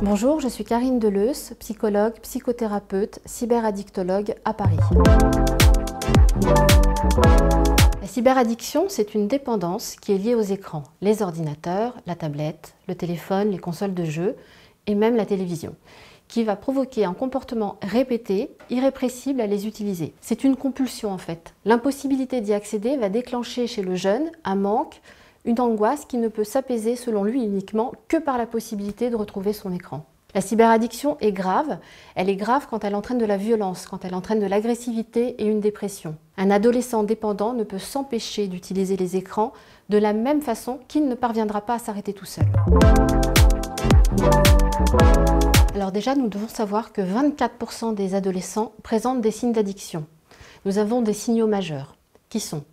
Bonjour, je suis Karine Deleuze, psychologue, psychothérapeute, cyberaddictologue à Paris. La cyberaddiction, c'est une dépendance qui est liée aux écrans, les ordinateurs, la tablette, le téléphone, les consoles de jeux et même la télévision, qui va provoquer un comportement répété, irrépressible à les utiliser. C'est une compulsion en fait. L'impossibilité d'y accéder va déclencher chez le jeune un manque, une angoisse qui ne peut s'apaiser selon lui uniquement que par la possibilité de retrouver son écran. La cyberaddiction est grave. Elle est grave quand elle entraîne de la violence, quand elle entraîne de l'agressivité et une dépression. Un adolescent dépendant ne peut s'empêcher d'utiliser les écrans de la même façon qu'il ne parviendra pas à s'arrêter tout seul. Alors déjà, nous devons savoir que 24% des adolescents présentent des signes d'addiction. Nous avons des signaux majeurs, qui sont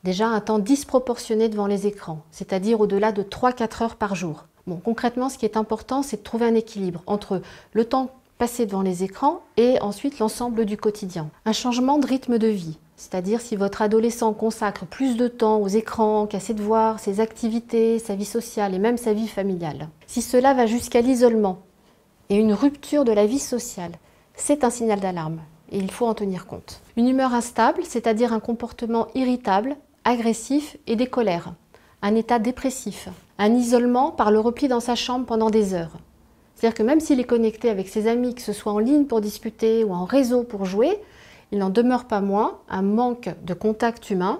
déjà un temps disproportionné devant les écrans, c'est-à-dire au-delà de 3-4 heures par jour. Bon, concrètement, ce qui est important, c'est de trouver un équilibre entre le temps passé devant les écrans et ensuite l'ensemble du quotidien. Un changement de rythme de vie, c'est-à-dire si votre adolescent consacre plus de temps aux écrans qu'à ses devoirs, ses activités, sa vie sociale et même sa vie familiale. Si cela va jusqu'à l'isolement et une rupture de la vie sociale, c'est un signal d'alarme et il faut en tenir compte. Une humeur instable, c'est-à-dire un comportement irritable, agressif et des colères, un état dépressif, un isolement par le repli dans sa chambre pendant des heures. C'est-à-dire que même s'il est connecté avec ses amis, que ce soit en ligne pour discuter ou en réseau pour jouer, il n'en demeure pas moins un manque de contact humain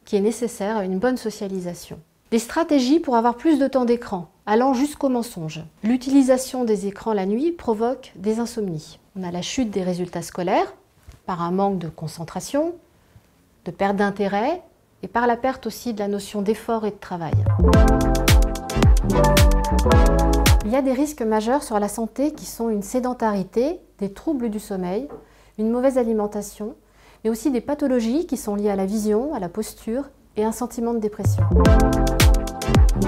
qui est nécessaire à une bonne socialisation. Des stratégies pour avoir plus de temps d'écran, allant jusqu'au mensonge. L'utilisation des écrans la nuit provoque des insomnies. On a la chute des résultats scolaires par un manque de concentration, de perte d'intérêt et par la perte aussi de la notion d'effort et de travail. Il y a des risques majeurs sur la santé qui sont une sédentarité, des troubles du sommeil, une mauvaise alimentation, mais aussi des pathologies qui sont liées à la vision, à la posture et un sentiment de dépression. Il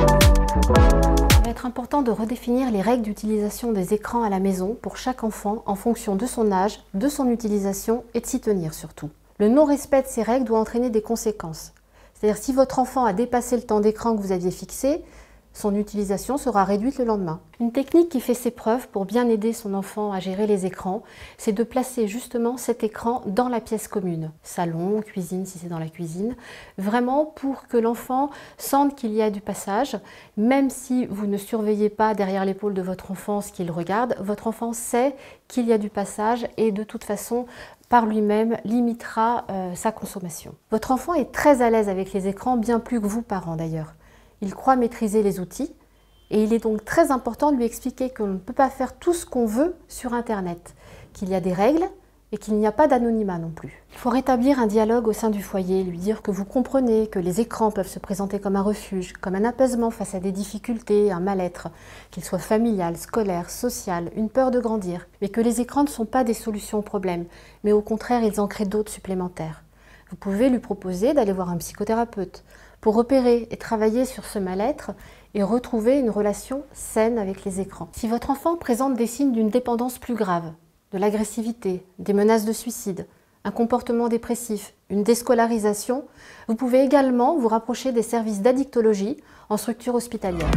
va être important de redéfinir les règles d'utilisation des écrans à la maison pour chaque enfant en fonction de son âge, de son utilisation et de s'y tenir surtout. Le non-respect de ces règles doit entraîner des conséquences. C'est-à-dire si votre enfant a dépassé le temps d'écran que vous aviez fixé, son utilisation sera réduite le lendemain. Une technique qui fait ses preuves pour bien aider son enfant à gérer les écrans, c'est de placer justement cet écran dans la pièce commune. Salon, cuisine si c'est dans la cuisine, vraiment pour que l'enfant sente qu'il y a du passage. Même si vous ne surveillez pas derrière l'épaule de votre enfant ce qu'il regarde, votre enfant sait qu'il y a du passage et de toute façon, par lui-même, limitera sa consommation. Votre enfant est très à l'aise avec les écrans, bien plus que vous, parents d'ailleurs. Il croit maîtriser les outils et il est donc très important de lui expliquer qu'on ne peut pas faire tout ce qu'on veut sur Internet, qu'il y a des règles et qu'il n'y a pas d'anonymat non plus. Il faut rétablir un dialogue au sein du foyer, lui dire que vous comprenez que les écrans peuvent se présenter comme un refuge, comme un apaisement face à des difficultés, un mal-être, qu'il soit familial, scolaire, social, une peur de grandir, mais que les écrans ne sont pas des solutions aux problèmes, mais au contraire, ils en créent d'autres supplémentaires. Vous pouvez lui proposer d'aller voir un psychothérapeute pour repérer et travailler sur ce mal-être et retrouver une relation saine avec les écrans. Si votre enfant présente des signes d'une dépendance plus grave, de l'agressivité, des menaces de suicide, un comportement dépressif, une déscolarisation, vous pouvez également vous rapprocher des services d'addictologie en structure hospitalière.